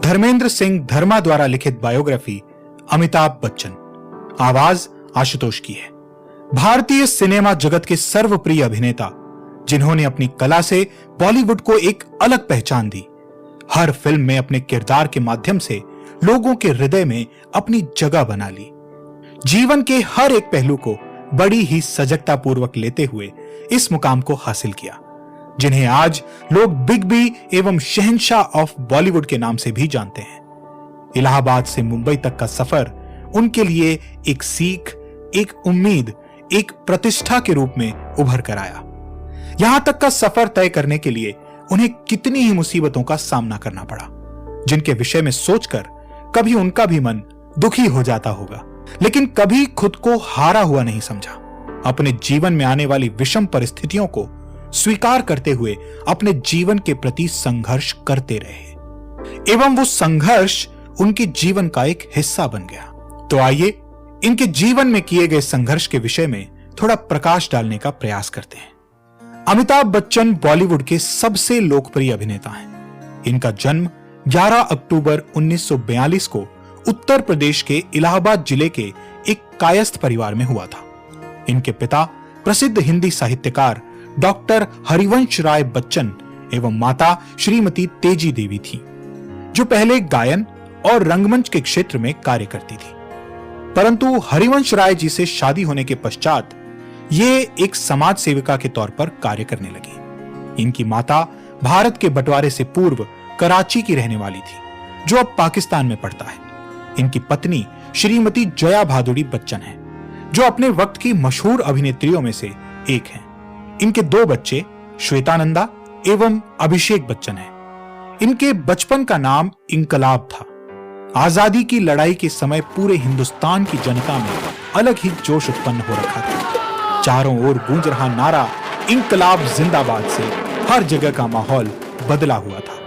धर्मेंद्र सिंह धर्मा द्वारा लिखित बायोग्राफी अमिताभ बच्चन, आवाज आशुतोष की है। भारतीय सिनेमा जगत के सर्वप्रिय अभिनेता जिन्होंने अपनी कला से बॉलीवुड को एक अलग पहचान दी, हर फिल्म में अपने किरदार के माध्यम से लोगों के हृदय में अपनी जगह बना ली, जीवन के हर एक पहलू को बड़ी ही सजगता पूर्वक लेते हुए इस मुकाम को हासिल किया, जिन्हें आज लोग बिग बी एवं शहंशाह ऑफ बॉलीवुड के नाम से भी जानते हैं। इलाहाबाद से मुंबई तक का सफर उनके लिए एक सीख, एक उम्मीद, एक प्रतिष्ठा के रूप में उभर कर आया। यहां तक का सफर तय करने के लिए उन्हें कितनी ही मुसीबतों का सामना करना पड़ा, जिनके विषय में सोचकर कभी उनका भी मन दुखी हो जाता होगा, लेकिन कभी खुद को हारा हुआ नहीं समझा। अपने जीवन में आने वाली विषम परिस्थितियों को स्वीकार करते हुए अपने जीवन के प्रति संघर्ष करते रहे एवं वो संघर्ष उनके जीवन का एक हिस्सा बन गया। तो आइए इनके जीवन में किए गए संघर्ष के विषय में थोड़ा प्रकाश डालने का प्रयास करते हैं। अमिताभ बच्चन बॉलीवुड के सबसे लोकप्रिय अभिनेता हैं। इनका जन्म 11 अक्टूबर 1942 को उत्तर प्रदेश के इलाहाबाद जिले के एक कायस्थ परिवार में हुआ था। इनके पिता प्रसिद्ध हिंदी साहित्यकार डॉक्टर हरिवंश राय बच्चन एवं माता श्रीमती तेजी देवी थी, जो पहले गायन और रंगमंच के क्षेत्र में कार्य करती थी। परंतु हरिवंश राय जी से शादी होने के पश्चात ये एक समाज सेविका के तौर पर कार्य करने लगी। इनकी माता भारत के बंटवारे से पूर्व कराची की रहने वाली थी, जो अब पाकिस्तान में पड़ता है। इनकी पत्नी श्रीमती जया भादुड़ी बच्चन है, जो अपने वक्त की मशहूर अभिनेत्रियों में से एक हैं। इनके 2 बच्चे श्वेतानंदा एवं अभिषेक बच्चन हैं। इनके बचपन का नाम इंकलाब था। आजादी की लड़ाई के समय पूरे हिंदुस्तान की जनता में अलग ही जोश उत्पन्न हो रखा था। चारों ओर गूंज रहा नारा इंकलाब जिंदाबाद से हर जगह का माहौल बदला हुआ था।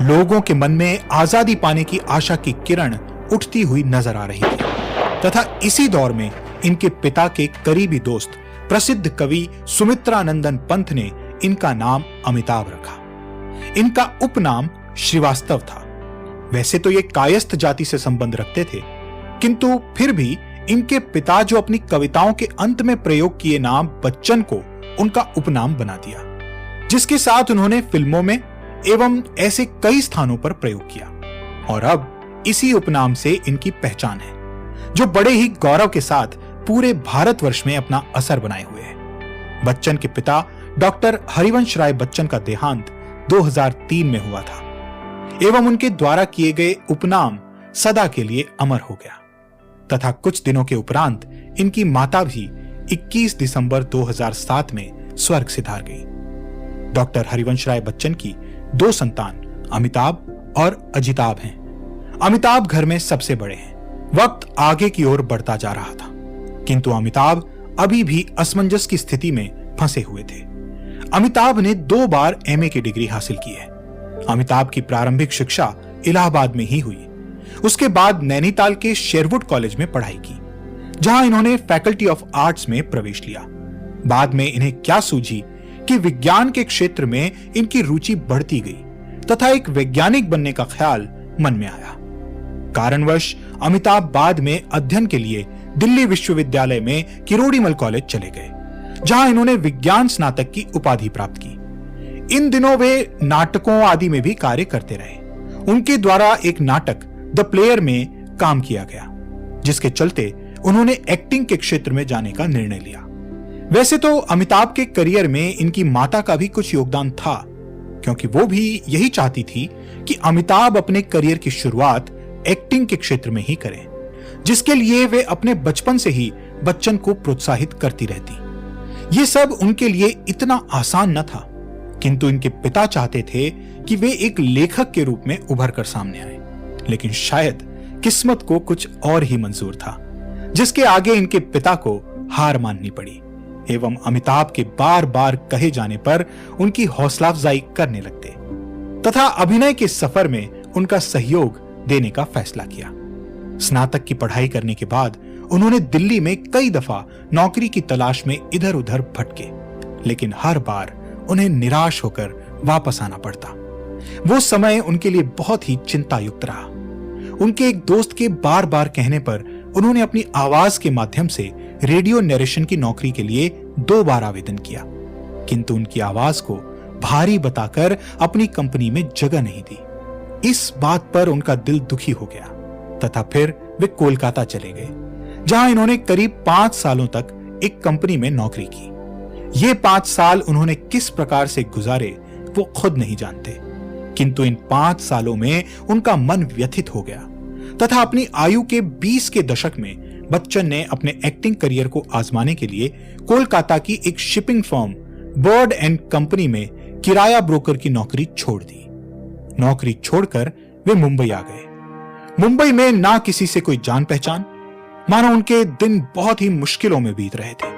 लोगों के मन में आजादी पाने की आशा की किरण उठती हुई नजर आ रही थी तथा इसी दौर में इनके पिता के करीबी दोस्त प्रसिद्ध कवि सुमित्रानंदन पंत ने इनका नाम अमिताभ रखा। इनका उपनाम श्रीवास्तव था। वैसे तो ये कायस्थ जाति से संबंध रखते थे, किंतु फिर भी इनके पिता जो अपनी कविताओं के अंत में प्रयोग किए नाम बच्चन को उनका उपनाम बना दिया, जिसके साथ उन्होंने फिल्मों में एवं ऐसे कई स्थानों पर प्रयोग किया और अब इसी उपनाम से इनकी पहचान है, जो बड़े ही गौरव के साथ पूरे भारतवर्ष में अपना असर बनाए हुए है। बच्चन के पिता डॉक्टर हरिवंश राय बच्चन का देहांत 2003 में हुआ था एवं उनके द्वारा किए गए उपनाम सदा के लिए अमर हो गया तथा कुछ दिनों के उपरांत इनकी माता भी 21 दिसंबर 2007 में स्वर्ग सिधार गई। डॉक्टर हरिवंश राय बच्चन की 2 संतान अमिताभ और अजिताभ हैं। अमिताभ घर में सबसे बड़े हैं। वक्त आगे की ओर बढ़ता जा रहा था, किंतु अमिताभ अभी भी असमंजस की स्थिति में फंसे हुए थे। अमिताभ ने 2 बार एमए की डिग्री हासिल की है। अमिताभ की प्रारंभिक शिक्षा इलाहाबाद में ही हुई। उसके बाद नैनीताल के शेरवुड कॉलेज में पढ़ाई की, जहां इन्होंने फैकल्टी ऑफ आर्ट्स में प्रवेश लिया। बाद में इन्हें क्या सूझी कि विज्ञान के क्षेत्र में इनकी रुचि बढ़ती गई तथा एक वैज्ञानिक बनने का ख्याल मन में आया। कारणवश अमिताभ बाद में अध्ययन के लिए दिल्ली विश्वविद्यालय में किरोड़ीमल कॉलेज चले गए, जहां इन्होंने विज्ञान स्नातक की उपाधि प्राप्त की। इन दिनों वे नाटकों आदि में भी कार्य करते रहे। उनके द्वारा एक नाटक द प्लेयर में काम किया गया, जिसके चलते उन्होंने एक्टिंग के क्षेत्र में जाने का निर्णय लिया। वैसे तो अमिताभ के करियर में इनकी माता का भी कुछ योगदान था, क्योंकि वो भी यही चाहती थी कि अमिताभ अपने करियर की शुरुआत एक्टिंग के क्षेत्र में ही करें, जिसके लिए वे अपने बचपन से ही बच्चन को प्रोत्साहित करती रहती। ये सब उनके लिए इतना आसान न था, किंतु इनके पिता चाहते थे कि वे एक लेखक के रूप में उभर कर सामने आए, लेकिन शायद किस्मत को कुछ और ही मंजूर था, जिसके आगे इनके पिता को हार माननी पड़ी एवं अमिताभ के बार बार कहे जाने पर उनकी हौसला अफजाई करने लगते तथा अभिनय के सफर में उनका सहयोग देने का फैसला किया। स्नातक की पढ़ाई करने के बाद उन्होंने दिल्ली में कई दफा नौकरी की तलाश में इधर उधर भटके, लेकिन हर बार उन्हें निराश होकर वापस आना पड़ता। वो समय उनके लिए बहुत ही चिंतायुक्त रहा। उनके एक दोस्त के बार बार कहने पर उन्होंने अपनी आवाज के माध्यम से रेडियो नरेशन की नौकरी के लिए 2 बार आवेदन किया, किंतु उनकी आवाज को भारी बताकर अपनी कंपनी में जगह नहीं दी। इस बात पर उनका दिल दुखी हो गया तथा फिर वे कोलकाता चले गए, जहां इन्होंने करीब 5 सालों तक एक कंपनी में नौकरी की। ये 5 साल उन्होंने किस प्रकार से गुजारे वो खुद नहीं जानते, किंतु इन 5 सालों में उनका मन व्यथित हो गया तथा अपनी आयु के 20 के दशक में बच्चन ने अपने एक्टिंग करियर को आजमाने के लिए कोलकाता की एक shipping firm bird and company में किराया ब्रोकर की नौकरी छोड़ दी। नौकरी छोड़कर वे मुंबई आ गए। मुंबई में ना किसी से कोई जान पहचान, मानो उनके दिन बहुत ही मुश्किलों में बीत रहे थे।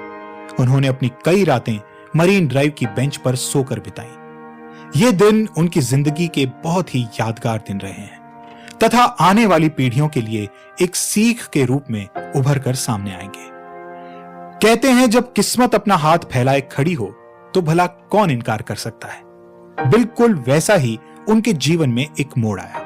उन्होंने अपनी कई रातें मरीन ड्राइव की बेंच पर सोकर बिताई। ये दिन उनकी जिंदगी के बहुत ही यादगार दिन रहे हैं तथा आने वाली पीढ़ियों के लिए एक सीख के रूप में उभर कर सामने आएंगे। कहते हैं, जब किस्मत अपना हाथ फैलाए खड़ी हो तो भला कौन इनकार कर सकता है। बिल्कुल वैसा ही उनके जीवन में एक मोड़ आया।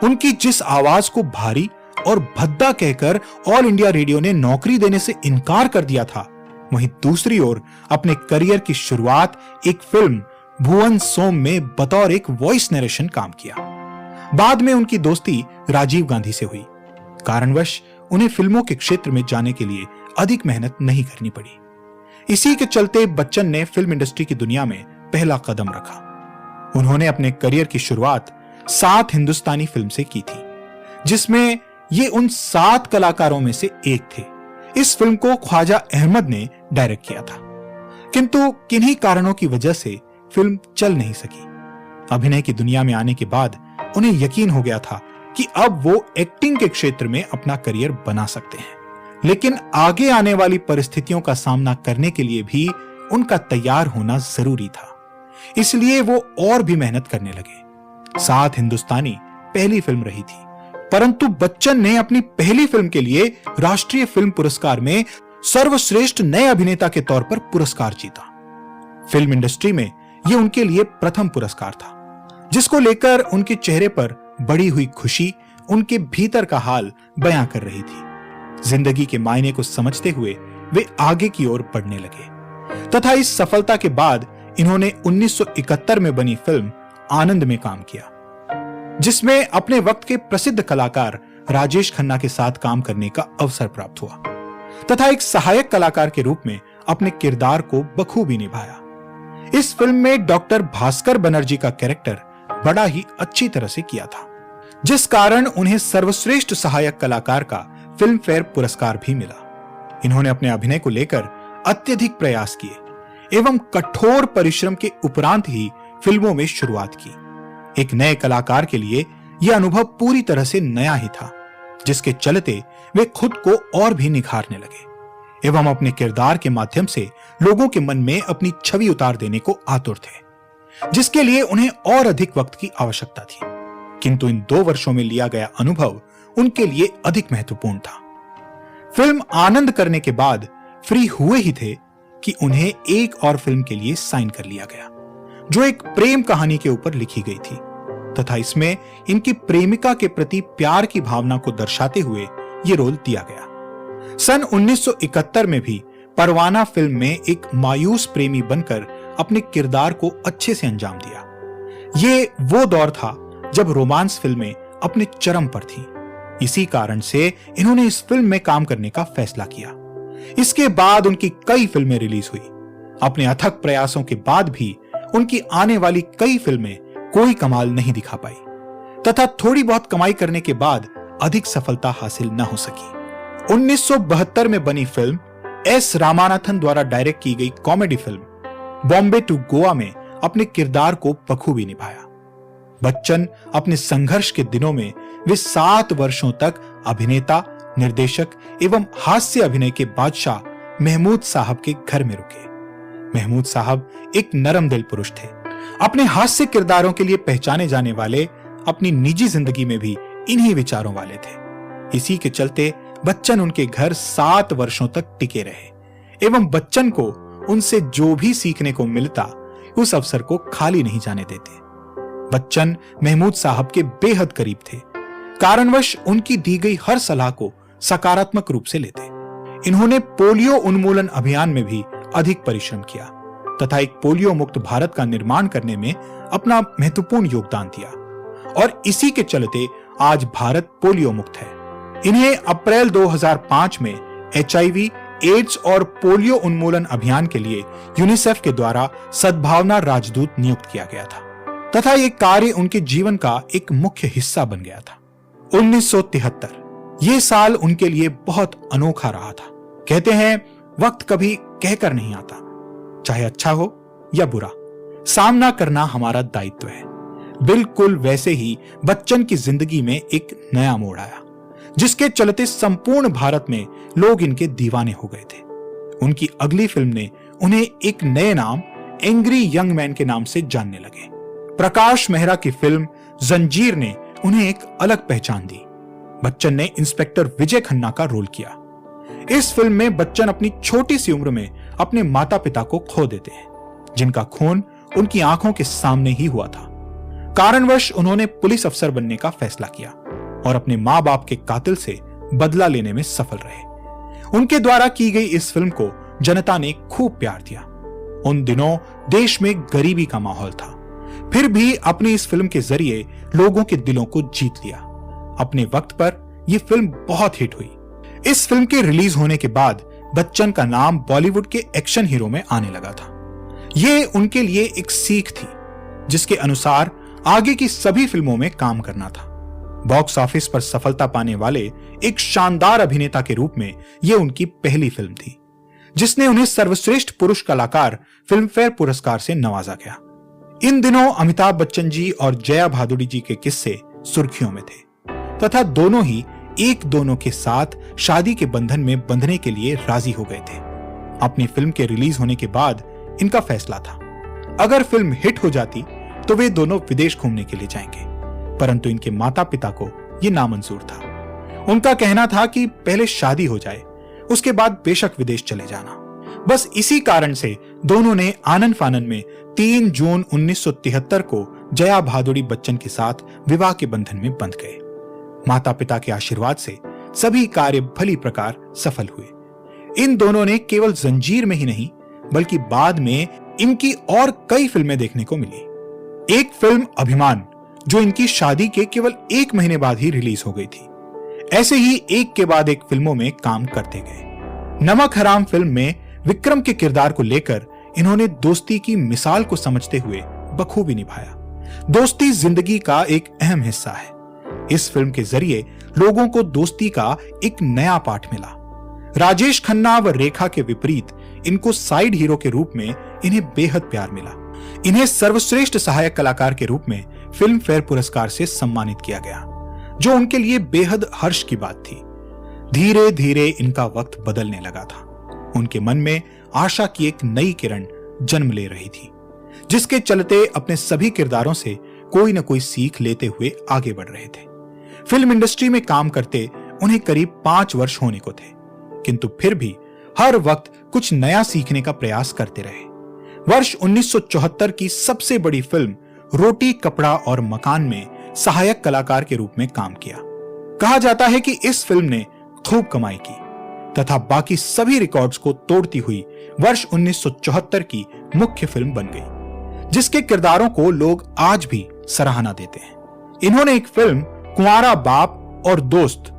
उनकी जिस आवाज को भारी और भद्दा कहकर ऑल इंडिया रेडियो ने नौकरी देने से इनकार कर दिया था, वहीं दूसरी ओर अपने करियर की शुरुआत एक फिल्म भुवन सोम में बतौर एक वॉइस नरेशन काम किया। बाद में उनकी दोस्ती राजीव गांधी से हुई। कारणवश उन्हें फिल्मों के क्षेत्र में जाने के लिए अधिक मेहनत नहीं करनी पड़ी। इसी के चलते बच्चन ने फिल्म इंडस्ट्री की दुनिया में पहला कदम रखा। उन्होंने अपने करियर की शुरुआत 7 हिंदुस्तानी फिल्म से की थी, जिसमें ये उन 7 कलाकारों में से एक थे। इस फिल्म को ख्वाजा अहमद ने डायरेक्ट किया था, किंतु किन्हीं कारणों की वजह से फिल्म चल नहीं सकी। अभिनय की दुनिया में आने के बाद उन्हें यकीन हो गया था कि अब वो एक्टिंग के क्षेत्र में अपना करियर बना सकते हैं, लेकिन आगे आने वाली परिस्थितियों का सामना करने के लिए भी उनका तैयार होना जरूरी था। इसलिए वो और भी मेहनत करने लगे। 7 हिंदुस्तानी पहली फिल्म रही थी, परंतु बच्चन ने अपनी पहली फिल्म के लिए राष्ट्रीय फिल्म पुरस्कार में सर्वश्रेष्ठ नए अभिनेता के तौर पर पुरस्कार जीता। फिल्म इंडस्ट्री में यह उनके लिए प्रथम पुरस्कार था, जिसको लेकर उनके चेहरे पर बड़ी हुई खुशी उनके भीतर का हाल बयां कर रही थी। जिंदगी के मायने को समझते हुए वे आगे की ओर बढ़ने लगे तथा इस सफलता के बाद इन्होंने 1971 में बनी फिल्म आनंद में काम किया, जिसमें अपने वक्त के प्रसिद्ध कलाकार राजेश खन्ना के साथ काम करने का अवसर प्राप्त हुआ तथा एक सहायक कलाकार के रूप में अपने किरदार को बखूबी निभाया। इस फिल्म में डॉक्टर भास्कर बनर्जी का कैरेक्टर बड़ा ही अच्छी तरह से किया था, जिस कारण उन्हें सर्वश्रेष्ठ सहायक कलाकार का फिल्म फेयर पुरस्कार भी मिला। इन्होंने अपने अभिनय को लेकर अत्यधिक प्रयास किए एवं कठोर परिश्रम के उपरांत ही फिल्मों में शुरुआत की। एक नए कलाकार के लिए यह अनुभव पूरी तरह से नया ही था, जिसके चलते वे खुद को और भी निखारने लगे एवं अपने किरदार के माध्यम से लोगों के मन में अपनी छवि उतार देने को आतुर थे, जिसके लिए उन्हें और अधिक वक्त की आवश्यकता थी। किंतु इन 2 वर्षों में लिया गया अनुभव उनके लिए अधिक महत्वपूर्ण था। फिल्म आनंद करने के बाद फ्री हुए ही थे कि उन्हें एक और फिल्म के लिए साइन कर लिया गया, जो एक प्रेम कहानी के ऊपर लिखी गई थी तथा इसमें इनकी प्रेमिका के प्रति प्यार की भावना को दर्शाते हुए ये रोल दिया गया। सन 1971 में भी परवाना फिल्म में एक मायूस प्रेमी बनकर अपने किरदार को अच्छे से अंजाम दिया। ये वो दौर था जब रोमांस फिल्में अपने चरम पर थीं। इसी कारण से इन्होंने इस फिल्म में काम करने का फैसला किया। इसके बाद उनकी कई फिल्में रिलीज हुई। अपने अथक प्रयासों के बाद भी उनकी आने वाली कई फिल्में कोई कमाल नहीं दिखा पाई तथा थोड़ी बहुत कमाई करने के बाद अधिक सफलता हासिल न हो सकी। 1972 में बनी फिल्म एस रामानाथन द्वारा डायरेक्ट की गई comedy film Bombay to Goa में अपने किरदार को बखूबी निभाया। बच्चन अपने संघर्ष के दिनों में वे 7 वर्षों तक अभिनेता, निर्देशक एवं हास्य अभिनय के बादशाह महमूद साहब के घर में रुके। महमूद साहब एक नरम दिल पुरुष थे। अपने हास्य किरदारों के लिए पहचाने जाने वाले अपनी निजी जिंदगी में भी इन्हीं विचारों वाले थे। इसी के चलते बच्चन उनके घर 7 वर्षों तक टिके रहे एवं बच्चन को उनसे जो भी सीखने को मिलता उस अवसर को खाली नहीं जाने देते। बच्चन महमूद साहब के बेहद करीब थे। कारणवश उनकी दी गई हर सलाह को सकारात्मक रूप से लेते। इन्होंने पोलियो उन्मूलन अभियान में भी अधिक परिश्रम किया तथा एक पोलियो मुक्त भारत का निर्माण करने में अपना महत्वपूर्ण योगदान दिया और इसी के चलते आज भारत पोलियो मुक्त है। इन्हें अप्रैल 2005 में HIV, एड्स और पोलियो उन्मूलन अभियान के लिए यूनिसेफ के द्वारा सद्भावना राजदूत नियुक्त किया गया था तथा ये कार्य उनके जीवन का एक मुख्य हिस्सा बन गया था। 1973 ये साल उनके लिए बहुत अनोखा रहा था। कहते हैं वक्त कभी कहकर नहीं आता, चाहे अच्छा हो या बुरा, सामना करना हमारा दायित्व है। बिल्कुल वैसे ही बच्चन की जिंदगी में एक नया मोड़ आया जिसके चलते संपूर्ण भारत में लोग इनके दीवाने हो गए थे। उनकी अगली फिल्म ने उन्हें एक नए नाम एंग्री यंग मैन के नाम से जानने लगे। प्रकाश मेहरा की फिल्म जंजीर ने उन्हें एक अलग पहचान दी। बच्चन ने इंस्पेक्टर विजय खन्ना का रोल किया। इस फिल्म में बच्चन अपनी छोटी सी उम्र में अपने माता पिता को खो देते हैं, जिनका खून उनकी आंखों के सामने ही हुआ था। कारणवश उन्होंने पुलिस अफसर बनने का फैसला किया और अपने मां बाप के कातिल से बदला लेने में सफल रहे। उनके द्वारा की गई इस फिल्म को जनता ने खूब प्यार दिया। उन दिनों देश में गरीबी का माहौल था, फिर भी अपनी इस फिल्म के जरिए लोगों के दिलों को जीत लिया। अपने वक्त पर यह फिल्म बहुत हिट हुई। इस फिल्म के रिलीज होने के बाद बच्चन का नाम बॉलीवुड के एक्शन हीरो में आने लगा था। यह उनके लिए एक सीख थी जिसके अनुसार आगे की सभी फिल्मों में काम करना था। बॉक्स ऑफिस पर सफलता पाने वाले एक शानदार अभिनेता के रूप में यह उनकी पहली फिल्म थी जिसने उन्हें सर्वश्रेष्ठ पुरुष कलाकार फिल्म फेयर पुरस्कार से नवाजा गया। इन दिनों अमिताभ बच्चन जी और जया भादुड़ी जी के किस्से सुर्खियों में थे तथा दोनों ही एक दोनों के साथ शादी के बंधन में बंधने के लिए राजी हो गए थे। अपनी फिल्म के रिलीज होने के बाद इनका फैसला था, अगर फिल्म हिट हो जाती तो वे दोनों विदेश घूमने के लिए जाएंगे, परंतु इनके माता पिता को यह नामंजूर था। उनका कहना था कि पहले शादी हो जाए, उसके बाद बेशक विदेश चले जाना। बस इसी कारण से दोनों ने आनन फानन में 3 जून 1973 को जया भादुड़ी बच्चन के साथ विवाह के बंधन में बंध गए। माता पिता के आशीर्वाद से सभी कार्य भली प्रकार सफल हुए। इन दोनों ने केवल जंजीर में ही नहीं बल्कि बाद में इनकी और कई फिल्में देखने को मिली। एक फिल्म अभिमान जो इनकी शादी के केवल 1 महीने बाद ही रिलीज हो गई थी। ऐसे ही एक के बाद एक फिल्मों में काम करते गए। नमक हराम फिल्म में विक्रम के किरदार को लेकर इन्होंने दोस्ती की मिसाल को समझते हुए बखूबी निभाया। दोस्ती जिंदगी का एक अहम हिस्सा है। इस फिल्म के जरिए लोगों को दोस्ती का एक नया पाठ मिला। राजेश खन्ना व रेखा के विपरीत इनको साइड हीरो के रूप में इन्हें बेहद प्यार मिला। इन्हें सर्वश्रेष्ठ सहायक कलाकार के रूप में फिल्म फेयर पुरस्कार से सम्मानित किया गया, जो उनके लिए बेहद हर्ष की बात थी। धीरे धीरे इनका वक्त बदलने लगा था। उनके मन में आशा की एक नई किरण जन्म ले रही थी, जिसके चलते अपने सभी किरदारों से कोई न कोई सीख लेते हुए आगे बढ़ रहे थे। फिल्म इंडस्ट्री में काम करते उन्हें करीब 5 वर्ष होने को थे, किंतु फिर भी हर वक्त कुछ नया सीखने का प्रयास करते रहे। वर्ष 1974 की सबसे बड़ी फिल्म रोटी कपड़ा और मकान में सहायक कलाकार के रूप में काम किया। कहा जाता है कि इस फिल्म ने खूब कमाई की तथा बाकी सभी रिकॉर्ड्स को तोड़ती हुई वर्ष 1974 की मुख्य फिल्म बन गई, जिसके किरदारों को लोग आज भी सराहना देते हैं। इन्होंने एक फिल्म कुंवारा बाप और दोस्त,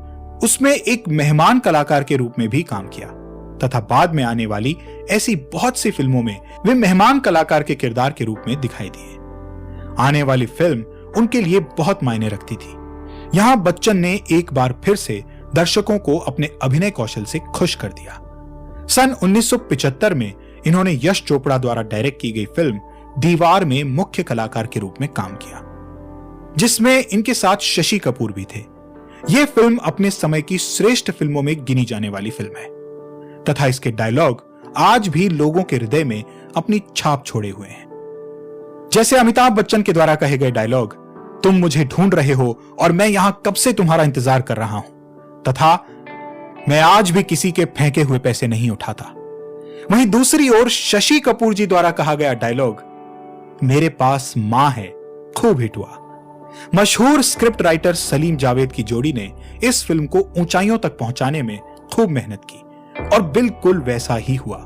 उसमें एक मेहमान कलाकार के रूप में भी काम किया तथा बाद में आने वाली ऐसी बहुत सी फिल्मों में वे मेहमान कलाकार के किरदार के रूप में दिखाई दिए। आने वाली फिल्म उनके लिए बहुत मायने रखती थी। यहां बच्चन ने एक बार फिर से दर्शकों को अपने अभिनय कौशल से खुश कर दिया। सन 1975 में इन्होंने यश चोपड़ा द्वारा डायरेक्ट की गई फिल्म दीवार में मुख्य कलाकार के रूप में काम किया, जिसमें इनके साथ शशि कपूर भी थे। यह फिल्म अपने समय की श्रेष्ठ फिल्मों में गिनी जाने वाली फिल्म है तथा इसके डायलॉग आज भी लोगों के हृदय में अपनी छाप छोड़े हुए हैं। जैसे अमिताभ बच्चन के द्वारा कहे गए डायलॉग, तुम मुझे ढूंढ रहे हो और मैं यहां कब से तुम्हारा इंतजार कर रहा हूं, तथा मैं आज भी किसी के फेंके हुए पैसे नहीं उठाता। वहीं दूसरी ओर शशि कपूर जी द्वारा कहा गया डायलॉग, मेरे पास मां है खूब हिट हुआ। मशहूर स्क्रिप्ट राइटर सलीम जावेद की जोड़ी ने इस फिल्म को ऊंचाइयों तक पहुंचाने में खूब मेहनत की और बिल्कुल वैसा ही हुआ।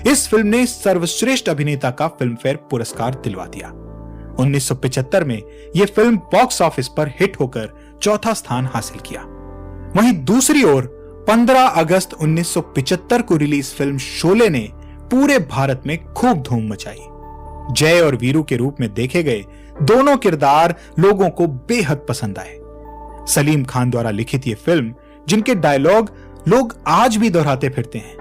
इस फिल्म ने सर्वश्रेष्ठ अभिनेता का फिल्मफेयर पुरस्कार दिलवा दिया। 1975 में यह फिल्म बॉक्स ऑफिस पर हिट होकर चौथा स्थान हासिल किया। वहीं दूसरी ओर 15 अगस्त 1975 को रिलीज फिल्म शोले ने पूरे भारत में खूब धूम मचाई। जय और वीरू के रूप में देखे गए दोनों किरदार लोगों को बेहद पसंद आए। सलीम खान द्वारा लिखित यह फिल्म, जिनके डायलॉग लोग आज भी दोहराते फिरते हैं,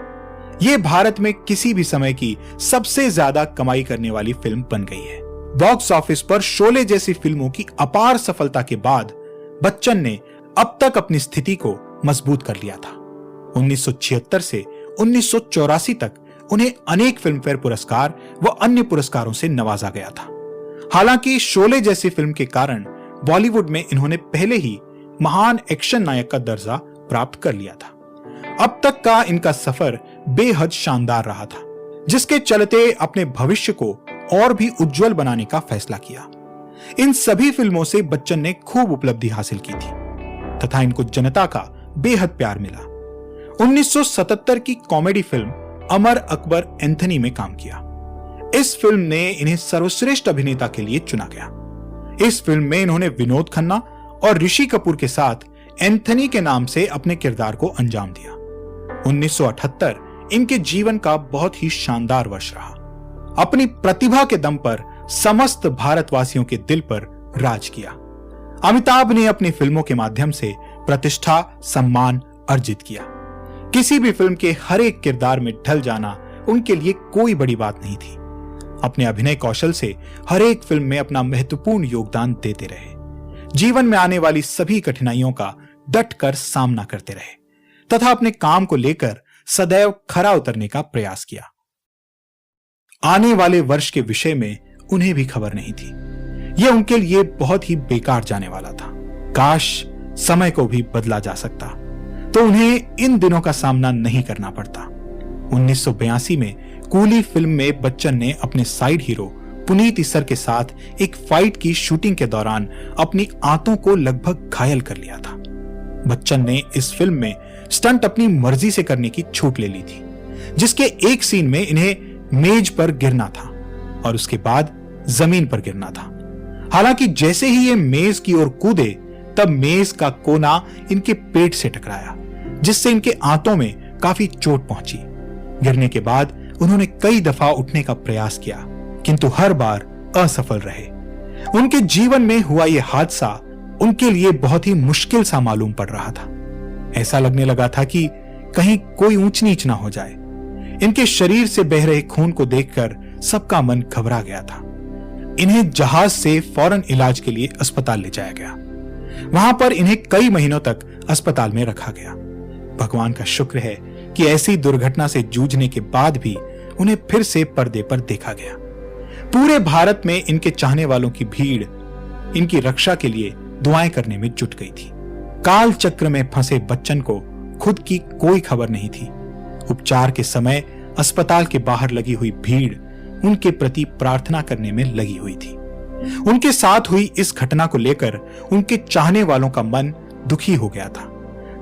यह भारत में किसी भी समय की सबसे ज्यादा कमाई करने वाली फिल्म बन गई है। बॉक्स ऑफिस पर शोले जैसी फिल्मों की अपार सफलता के बाद बच्चन ने अब तक अपनी स्थिति को मजबूत कर लिया था। 1976 से 1984 तक उन्हें अनेक फिल्मफेयर पुरस्कार व अन्य पुरस्कारों से नवाजा गया था। हालांकि शोले जैसी फिल्म के कारण बॉलीवुड में इन्होंने पहले ही महान एक्शन नायक का दर्जा प्राप्त कर लिया था। अब तक का इनका सफर बेहद शानदार रहा था, जिसके चलते अपने भविष्य को और भी उज्जवल बनाने का फैसला किया। इन सभी फिल्मों से बच्चन ने खूब उपलब्धि हासिल की थी तथा इनको जनता का बेहद प्यार मिला। 1977 की comedy film Amar Akbar Anthony में काम किया। इस फिल्म ने इन्हें सर्वश्रेष्ठ अभिनेता के लिए चुना गया। इस फिल्म में इन्होंने विनोद खन्ना और ऋषि कपूर के साथ एंथनी के नाम से अपने किरदार को अंजाम दिया। 1978 इनके जीवन का बहुत ही शानदार वर्ष रहा। अपनी प्रतिभा के दम पर समस्त भारतवासियों के दिल पर राज किया। अमिताभ ने अपनी फिल्मों के माध्यम से प्रतिष्ठा, सम्मान अर्जित किया। किसी भी फिल्म के हर एक किरदार में ढल जाना उनके लिए कोई बड़ी बात नहीं थी। अपने अभिनय कौशल से हर एक फिल्म में अपना महत्वपूर्ण योगदान देते रहे। जीवन में आने वाली सभी कठिनाइयों का डटकर सामना करते रहे तथा अपने काम को लेकर सदैव खरा उतरने का प्रयास किया। आने वाले वर्ष के विषय में उन्हें भी खबर नहीं थी। यह उनके लिए बहुत ही बेकार जाने वाला था। काश समय को भी बदला जा सकता तो उन्हें इन दिनों का सामना नहीं करना पड़ता। 1982 में कूली फिल्म में बच्चन ने अपने साइड हीरो पुनीत इस्सर के साथ एक फाइट की शूटिंग के दौरान अपनी आंतों को लगभग घायल कर लिया था। बच्चन ने इस फिल्म में स्टंट अपनी मर्जी से करने की छूट ले ली थी, जिसके एक सीन में इन्हें मेज पर गिरना था और उसके बाद जमीन पर गिरना था। हालांकि जैसे ही ये मेज की ओर कूदे तब मेज का कोना इनके पेट से टकराया, जिससे इनके आंतों में काफी चोट पहुंची। गिरने के बाद उन्होंने कई दफा उठने का प्रयास किया, किंतु हर बार असफल रहे। उनके जीवन में हुआ यह हादसा उनके लिए बहुत ही मुश्किल सा मालूम पड़ रहा था। ऐसा लगने लगा था कि कहीं कोई ऊंच नीच ना हो जाए। इनके शरीर से बह रहे खून को देखकर सबका मन घबरा गया था। इन्हें जहाज से फौरन इलाज के लिए अस्पताल ले जाया गया। वहां पर इन्हें कई महीनों तक अस्पताल में रखा गया। भगवान का शुक्र है कि ऐसी दुर्घटना से जूझने के बाद भी उन्हें फिर से पर्दे पर देखा गया। पूरे भारत में इनके चाहने वालों की भीड़ इनकी रक्षा के लिए दुआएं करने में जुट गई थी। काल चक्र में फंसे बच्चन को खुद की कोई खबर नहीं थी। उपचार के समय अस्पताल के बाहर लगी हुई भीड़ उनके प्रति प्रार्थना करने में लगी हुई थी। उनके साथ हुई इस घटना को लेकर उनके चाहने वालों का मन दुखी हो गया था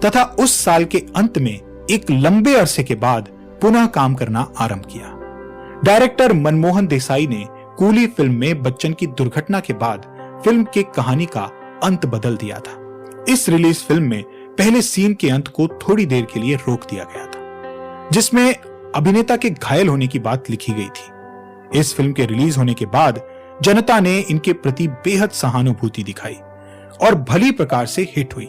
तथा उस साल के अंत में एक लंबे अरसे के बाद पुनः काम करना आरंभ किया। डायरेक्टर मनमोहन देसाई ने कूली फिल्म में बच्चन की दुर्घटना के बाद फिल्म की कहानी का अंत बदल दिया था। इस रिलीज फिल्म में पहले सीन के अंत को थोड़ी देर के लिए रोक दिया गया था, जिसमें अभिनेता के घायल होने की बात लिखी गई थी। इस फिल्म के रिलीज होने के बाद जनता ने इनके प्रति बेहद सहानुभूति दिखाई और भली प्रकार से हिट हुई।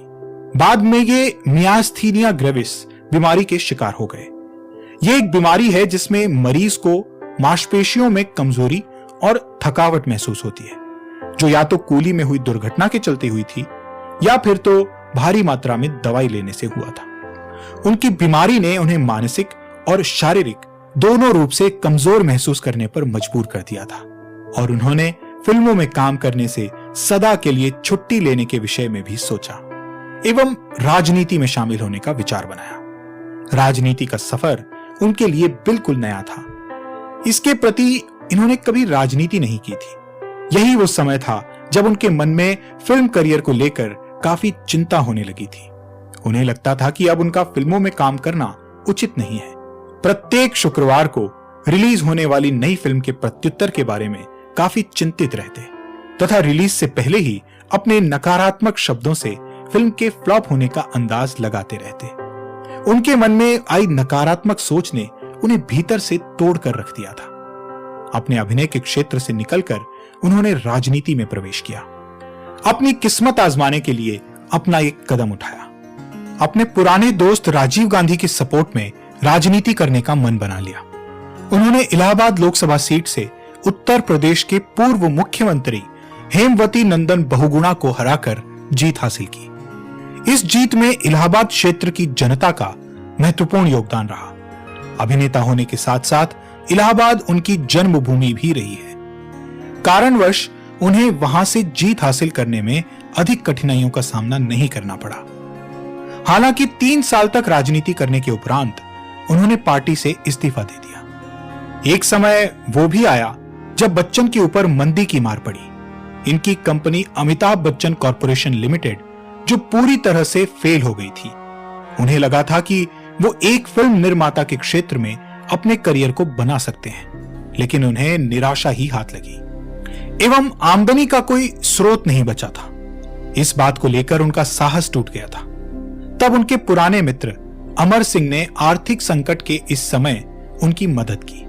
बाद में ये मियास्थीनिया ग्रेविस बीमारी के शिकार हो गए। यह एक बीमारी है जिसमें मरीज को मांसपेशियों में कमजोरी और थकावट महसूस होती है, जो या तो कूली में हुई दुर्घटना के चलते हुई थी या फिर तो भारी मात्रा में दवाई लेने से हुआ था। उनकी बीमारी ने उन्हें मानसिक और शारीरिक दोनों रूप से कमजोर महसूस करने पर मजबूर कर दिया था और उन्होंने फिल्मों में काम करने से सदा के लिए छुट्टी लेने के विषय में भी सोचा एवं राजनीति में शामिल होने का विचार बनाया। राजनीति का सफर उनके लिए बिल्कुल नया था। इसके प्रति इन्होंने कभी राजनीति नहीं की थी। यही वो समय था जब उनके मन में फिल्म करियर को लेकर काफी चिंता होने लगी थी। उन्हें लगता था कि अब उनका फिल्मों में काम करना उचित नहीं है। प्रत्येक शुक्रवार को रिलीज होने वाली नई फिल्म के प्रत्युत्तर के बारे में काफी चिंतित रहते तथा रिलीज से पहले ही अपने नकारात्मक शब्दों से फिल्म के फ्लॉप होने का अंदाज लगाते रहते। उनके मन में आई नकारात्मक सोच ने उन्हें भीतर से तोड़कर रख दिया था। अपने अभिनय के क्षेत्र से निकलकर उन्होंने राजनीति में प्रवेश किया। अपनी किस्मत आजमाने के लिए अपना एक कदम उठाया। अपने पुराने दोस्त राजीव गांधी की सपोर्ट में राजनीति करने का मन बना लिया। उन्होंने इलाहाबाद लोकसभा सीट से उत्तर प्रदेश के पूर्व मुख्यमंत्री हेमवती नंदन बहुगुणा को हराकर जीत हासिल की। इस जीत में इलाहाबाद क्षेत्र की जनता का महत्वपूर्ण योगदान रहा। अभिनेता होने के साथ साथ इलाहाबाद उनकी जन्मभूमि भी रही है। कारणवश उन्हें वहां से जीत हासिल करने में अधिक कठिनाइयों का सामना नहीं करना पड़ा। हालांकि 3 साल तक राजनीति करने के उपरांत उन्होंने पार्टी से इस्तीफा दे दिया। एक समय वो भी आया जब बच्चन के ऊपर मंदी की मार पड़ी। इनकी company Amitabh Bachchan corporation limited जो पूरी तरह से फेल हो गई थी। उन्हें लगा था कि वो एक फिल्म निर्माता के क्षेत्र में अपने करियर को बना सकते हैं, लेकिन उन्हें निराशा ही हाथ लगी एवं आमदनी का कोई स्रोत नहीं बचा था। इस बात को लेकर उनका साहस टूट गया था। तब उनके पुराने मित्र अमर सिंह ने आर्थिक संकट के इस समय उनकी मदद की।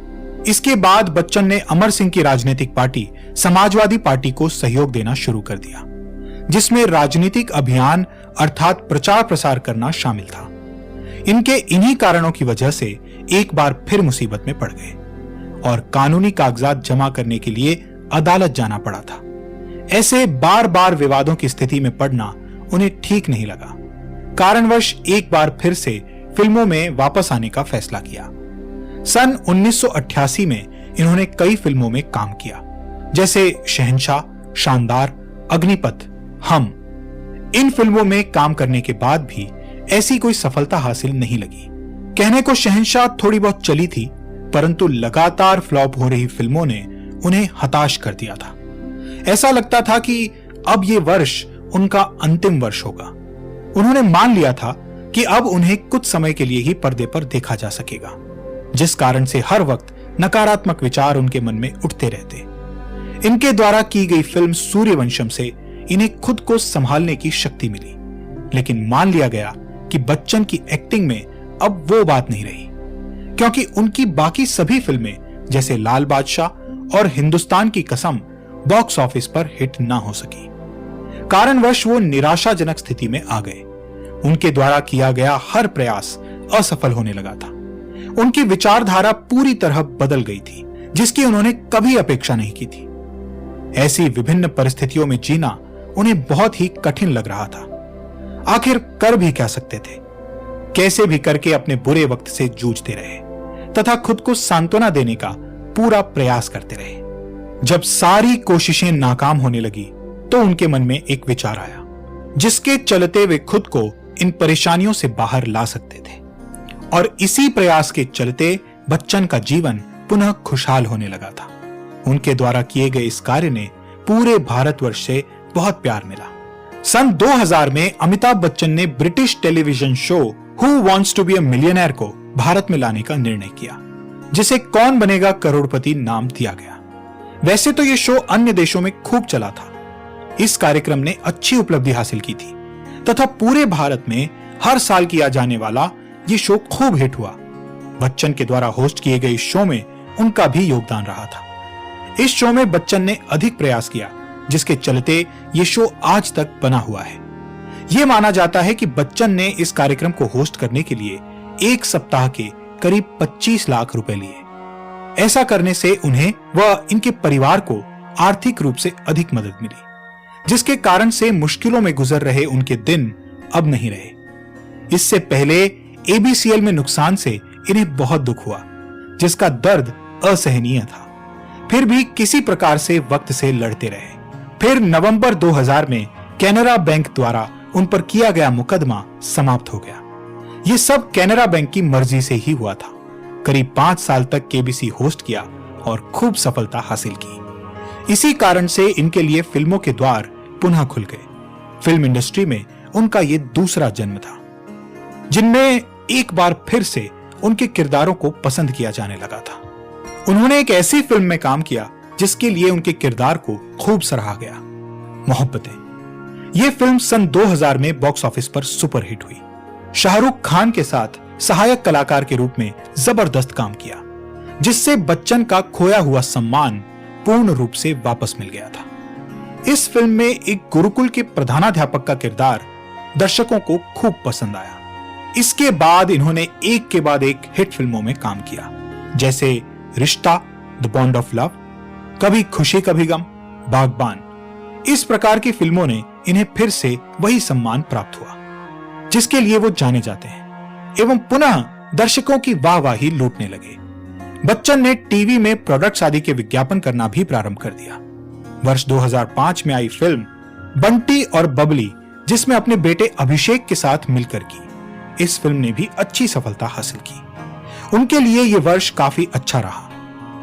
इसके बाद बच्चन ने अमर सिंह की राजनीतिक पार्टी समाजवादी पार्टी को सहयोग देना शुरू कर दिया, जिसमें राजनीतिक अभियान अर्थात प्रचार प्रसार करना शामिल था। इनके इन्हीं कारणों की वजह से एक बार फिर मुसीबत में पड़ गए और कानूनी कागजात जमा करने के लिए अदालत जाना पड़ा था। ऐसे बार बार विवादों की स्थिति में पड़ना उन्हें ठीक नहीं लगा। कारणवश एक बार फिर से फिल्मों में वापस आने का फैसला किया। सन 1988 में इन्होंने कई फिल्मों में काम किया, जैसे शहंशाह, शानदार, अग्निपथ, हम। इन फिल्मों में काम करने के बाद भी ऐसी कोई सफलता हासिल नहीं लगी। कहने को शहंशाह थोड़ी बहुत चली थी, परंतु लगातार फ्लॉप हो रही फिल्मों ने उन्हें हताश कर दिया था। ऐसा लगता था कि अब ये वर्ष उनका अंतिम वर्ष होगा। उन्होंने मान लिया था कि अब उन्हें कुछ समय के लिए ही पर्दे पर देखा जा सकेगा, जिस कारण से हर वक्त नकारात्मक विचार उनके मन में उठते रहते। इनके द्वारा की गई फिल्म सूर्यवंशम से इन्हें खुद को संभालने की शक्ति मिली, लेकिन मान लिया गया कि बच्चन की एक्टिंग में अब वो बात नहीं रही, क्योंकि उनकी बाकी सभी फिल्में जैसे लाल बादशाह और हिंदुस्तान की कसम बॉक्स ऑफिस पर हिट ना हो सकी। कारणवश वो निराशाजनक स्थिति में आ गए। उनके द्वारा किया गया हर प्रयास असफल होने लगा था। उनकी विचारधारा पूरी तरह बदल गई थी, जिसकी उन्होंने कभी अपेक्षा नहीं की थी। ऐसी विभिन्न परिस्थितियों में जीना उन्हें बहुत ही कठिन लग रहा था। आखिर कर भी क्या सकते थे। कैसे भी करके अपने बुरे वक्त से जूझते रहे तथा खुद को सांत्वना देने का पूरा प्रयास करते रहे। जब सारी कोशिशें नाकाम होने लगी तो उनके मन में एक विचार आया, जिसके चलते वे खुद को इन परेशानियों से बाहर ला सकते थे। और इसी प्रयास के चलते बच्चन का जीवन पुनः खुशहाल होने लगा था। उनके द्वारा किए गए इस कार्य ने पूरे भारतवर्ष से बहुत प्यार मिला। सन 2000 में अमिताभ बच्चन ने British television show who wants to be a millionaire को भारत में लाने का निर्णय किया, जिसे कौन बनेगा करोड़पति नाम दिया गया। वैसे तो यह शो अन्य देशों में खूब चला था। इस कार्यक्रम ने अच्छी उपलब्धि हासिल की थी तथा पूरे भारत में हर साल किया जाने वाला ये शो खूब हिट हुआ। बच्चन के द्वारा होस्ट किए गए इस शो में उनका भी योगदान रहा था। इस शो में बच्चन ने अधिक प्रयास किया, जिसके चलते ये शो आज तक बना हुआ है। यह माना जाता है कि बच्चन ने इस कार्यक्रम को होस्ट करने के लिए एक सप्ताह के करीब 25 लाख रुपए लिए। ऐसा करने से उन्हें व इनके परिवार को आर्थिक रूप से अधिक मदद मिली, जिसके कारण से मुश्किलों में गुजर रहे उनके दिन अब नहीं रहे। इससे पहले एबीसीएल में नुकसान से इन्हें बहुत दुख हुआ, जिसका दर्द असहनीय था। फिर भी किसी प्रकार से वक्त से लड़ते रहे। फिर नवंबर 2000 में कैनरा बैंक द्वारा उन पर किया गया मुकदमा समाप्त हो गया। ये सब कैनरा बैंक की मर्जी से ही हुआ था। करीब 5 साल तक केबीसी होस्ट किया और खूब सफलता हासिल की। इसी कारण से इनके लिए फिल्मों के द्वार पुनः खुल गए। फिल्म इंडस्ट्री में उनका ये दूसरा जन्म था, जिनमें एक बार फिर से उनके किरदारों को पसंद किया जाने लगा था। उन्होंने एक ऐसी फिल्म में काम किया जिसके लिए उनके किरदार को खूब सराहा गया, मोहब्बतें। यह फिल्म सन 2000 में बॉक्स ऑफिस पर सुपरहिट हुई। शाहरुख खान के साथ सहायक कलाकार के रूप में जबरदस्त काम किया, जिससे बच्चन का खोया हुआ सम्मान पूर्ण रूप से वापस मिल गया था। इस फिल्म में एक गुरुकुल के प्रधानाध्यापक का किरदार दर्शकों को खूब पसंद आया। इसके बाद इन्होंने एक के बाद एक हिट फिल्मों में काम किया, जैसे रिश्ता, द बॉन्ड ऑफ लव, कभी खुशी कभी गम, बागबान। इस प्रकार की फिल्मों ने इन्हें फिर से वही सम्मान प्राप्त हुआ जिसके लिए वो जाने जाते हैं, एवं पुनः दर्शकों की वाहवाही लूटने लगे। बच्चन ने टीवी में प्रोडक्ट्स आदि के विज्ञापन करना भी प्रारंभ कर दिया। वर्ष 2005 में आई फिल्म बंटी और बबली, जिसमें अपने बेटे अभिषेक के साथ मिलकर की, इस फिल्म ने भी अच्छी सफलता हासिल की। उनके लिए यह वर्ष काफी अच्छा रहा।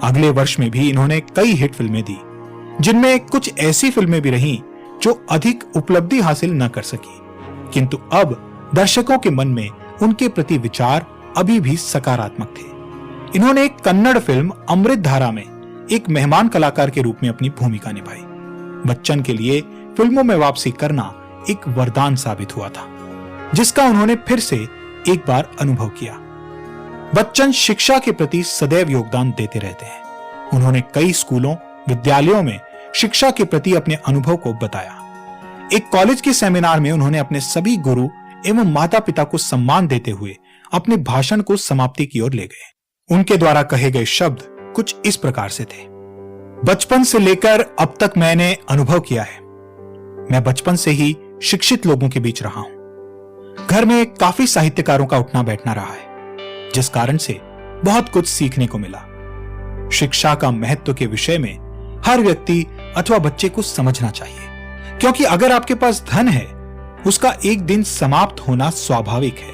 अगले वर्ष में भी इन्होंने कई हिट फिल्में दी, जिनमें कुछ ऐसी फिल्में भी रहीं जो अधिक उपलब्धि हासिल न कर सकी, किंतु अब दर्शकों के मन में उनके प्रति विचार अभी भी सकारात्मक थे। इन्होंने एक कन्नड़ फिल्म अमृत धारा में एक मेहमान कलाकार के रूप में अपनी भूमिका निभाई। बच्चन के लिए फिल्मों में वापसी करना एक वरदान साबित हुआ था, जिसका उन्होंने फिर से एक बार अनुभव किया। बच्चन शिक्षा के प्रति सदैव योगदान देते रहते हैं। उन्होंने कई स्कूलों, विद्यालयों में शिक्षा के प्रति अपने अनुभव को बताया। एक कॉलेज के सेमिनार में उन्होंने अपने सभी गुरु एवं माता पिता को सम्मान देते हुए अपने भाषण को समाप्ति की ओर ले गए। उनके द्वारा कहे गए शब्द कुछ इस प्रकार से थे: बचपन से लेकर अब तक मैंने अनुभव किया है। मैं बचपन से ही शिक्षित लोगों के बीच रहा हूं। घर में काफी साहित्यकारों का उठना बैठना रहा है, जिस कारण से बहुत कुछ सीखने को मिला। शिक्षा का महत्व के विषय में हर व्यक्ति अथवा बच्चे को समझना चाहिए, क्योंकि अगर आपके पास धन है, उसका एक दिन समाप्त होना स्वाभाविक है,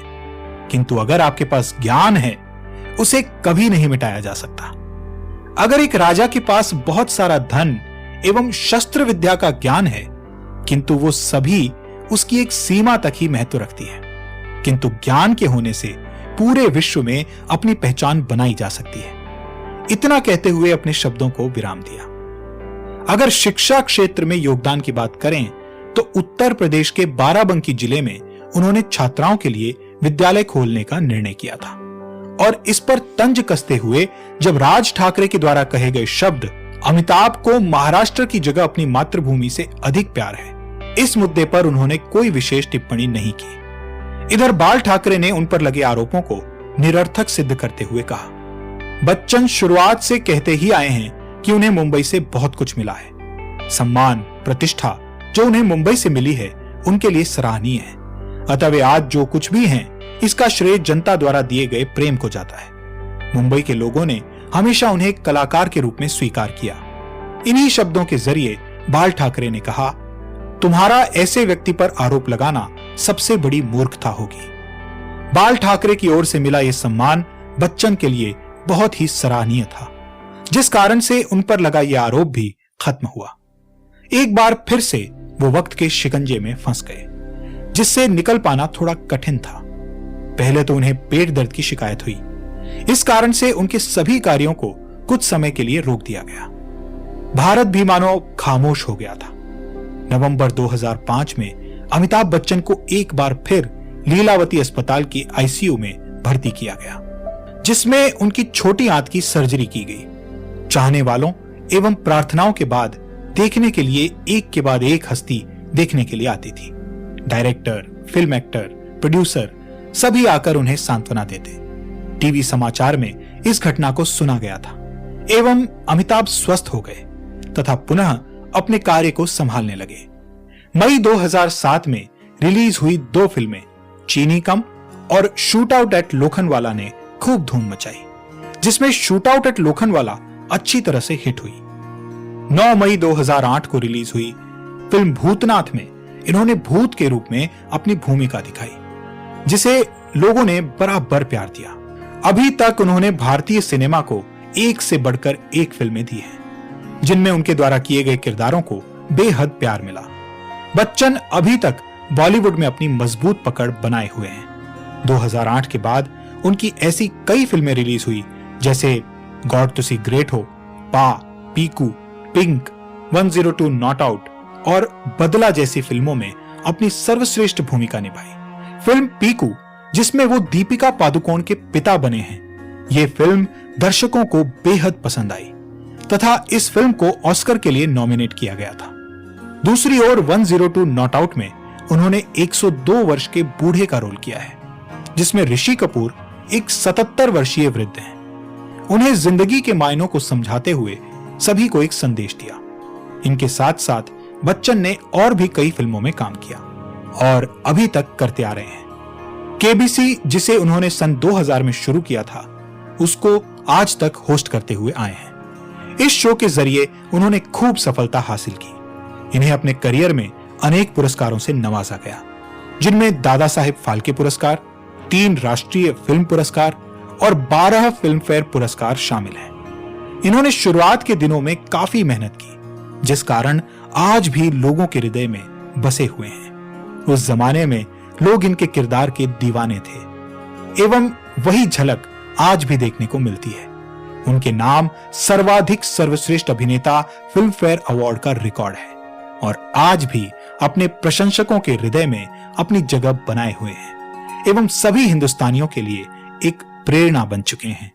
किंतु अगर आपके पास ज्ञान है, उसे कभी नहीं मिटाया जा सकता। अगर एक राजा के पास बहुत सारा धन एवं शस्त्र विद्या का ज्ञान है, किंतु वो सभी उसकी एक सीमा तक ही महत्व रखती है, किंतु ज्ञान के होने से पूरे विश्व में अपनी पहचान बनाई जा सकती है। इतना कहते हुए अपने शब्दों को विराम दिया। अगर शिक्षा क्षेत्र में योगदान की बात करें तो उत्तर प्रदेश के बाराबंकी जिले में उन्होंने छात्राओं के लिए विद्यालय खोलने का निर्णय किया था, और इस पर तंज कसते हुए जब राज ठाकरे के द्वारा कहे गए शब्द अमिताभ को महाराष्ट्र की जगह अपनी मातृभूमि से अधिक प्यार है, इस मुद्दे पर उन्होंने कोई विशेष टिप्पणी नहीं की। इधर बाल ठाकरे ने उन पर लगे आरोपों को निरर्थक सिद्ध करते हुए कहा, बच्चन शुरुआत से कहते ही आए हैं कि उन्हें मुंबई से बहुत कुछ मिला है। सम्मान, प्रतिष्ठा जो उन्हें मुंबई से मिली है, उनके लिए सराहनीय है। अतः वे आज जो कुछ भी हैं, इसका श्रेय जनता द्वारा दिए गए प्रेम को जाता है। मुंबई के लोगों ने हमेशा उन्हें एक कलाकार के रूप में स्वीकार किया। इन्हीं शब्दों के जरिए बाल ठाकरे ने कहा, तुम्हारा ऐसे व्यक्ति पर आरोप लगाना सबसे बड़ी मूर्खता होगी। बाल ठाकरे की ओर से मिला यह सम्मान बच्चन के लिए बहुत ही सराहनीय था, जिस कारण से उन पर लगा यह आरोप भी खत्म हुआ। एक बार फिर से वो वक्त के शिकंजे में फंस गए, जिससे निकल पाना थोड़ा कठिन था। पहले तो उन्हें पेट दर्द की शिकायत हुई। इस कारण से उनके सभी कार्यों को कुछ समय के लिए रोक दिया गया। भारत भी मानो खामोश हो गया था। नवंबर 2005 में अमिताभ बच्चन को एक बार फिर लीलावती अस्पताल की आईसीयू में भर्ती किया गया, जिसमें उनकी छोटी आंत की सर्जरी की गई। चाहने वालों एवं प्रार्थनाओं के बाद देखने के लिए एक के बाद एक हस्ती देखने के लिए आती थी। डायरेक्टर, फिल्म एक्टर, प्रोड्यूसर सभी आकर उन्हें सांत्वना देते। टीवी समाचार में इस घटना को सुना गया था एवं अमिताभ स्वस्थ हो गए तथा पुनः अपने कार्य को संभालने लगे। मई 2007 में रिलीज हुई 2 फिल्में चीनी कम और शूट आउट एट लोखंडवाला ने खूब धूम मचाई, जिसमें शूट आउट एट लोखंडवाला अच्छी तरह से हिट हुई। 9 मई 2008 को रिलीज हुई फिल्म भूतनाथ में इन्होंने भूत के रूप में अपनी भूमिका दिखाई, जिसे लोगों ने बराबर प्यार दिया। अभी तक उन्होंने भारतीय सिनेमा को एक से बढ़कर एक फिल्में दी हैं। जिनमें उनके द्वारा किए गए किरदारों को बेहद प्यार मिला। बच्चन अभी तक बॉलीवुड में अपनी मजबूत पकड़ बनाए हुए हैं। 2008 के बाद उनकी ऐसी कई फिल्में रिलीज हुई जैसे गॉड टू सी ग्रेट हो, पा, पीकू, पिंक, 102 नॉट आउट और बदला जैसी फिल्मों में अपनी सर्वश्रेष्ठ भूमिका निभाई। फिल्म पीकू, जिसमें वो दीपिका पादुकोण के पिता बने हैं, ये फिल्म दर्शकों को बेहद पसंद आई तथा इस फिल्म को ऑस्कर के लिए नॉमिनेट किया गया था। दूसरी ओर 102 नॉट आउट में उन्होंने 102 वर्ष के बूढ़े का रोल किया है, जिसमें ऋषि कपूर एक 77 वर्षीय वृद्ध हैं। उन्हें जिंदगी के मायनों को समझाते हुए सभी को एक संदेश दिया। इनके साथ साथ बच्चन ने और भी कई फिल्मों में काम किया और अभी तक करते आ रहे हैं। केबीसी, जिसे उन्होंने सन 2000 में शुरू किया था, उसको आज तक होस्ट करते हुए आए हैं। इस शो के जरिए उन्होंने खूब सफलता हासिल की। इन्हें अपने करियर में अनेक पुरस्कारों से नवाजा गया, जिनमें दादा साहेब फाल्के पुरस्कार, 3 राष्ट्रीय फिल्म पुरस्कार और 12 फिल्म फेयर पुरस्कार शामिल हैं। इन्होंने शुरुआत के दिनों में काफी मेहनत की, जिस कारण आज भी लोगों के हृदय में बसे हुए हैं। उस जमाने में लोग इनके किरदार के दीवाने थे एवं वही झलक आज भी देखने को मिलती है। उनके नाम सर्वाधिक सर्वश्रेष्ठ अभिनेता फिल्म फेयर अवार्ड का रिकॉर्ड है और आज भी अपने प्रशंसकों के हृदय में अपनी जगह बनाए हुए हैं एवं सभी हिंदुस्तानियों के लिए एक प्रेरणा बन चुके हैं।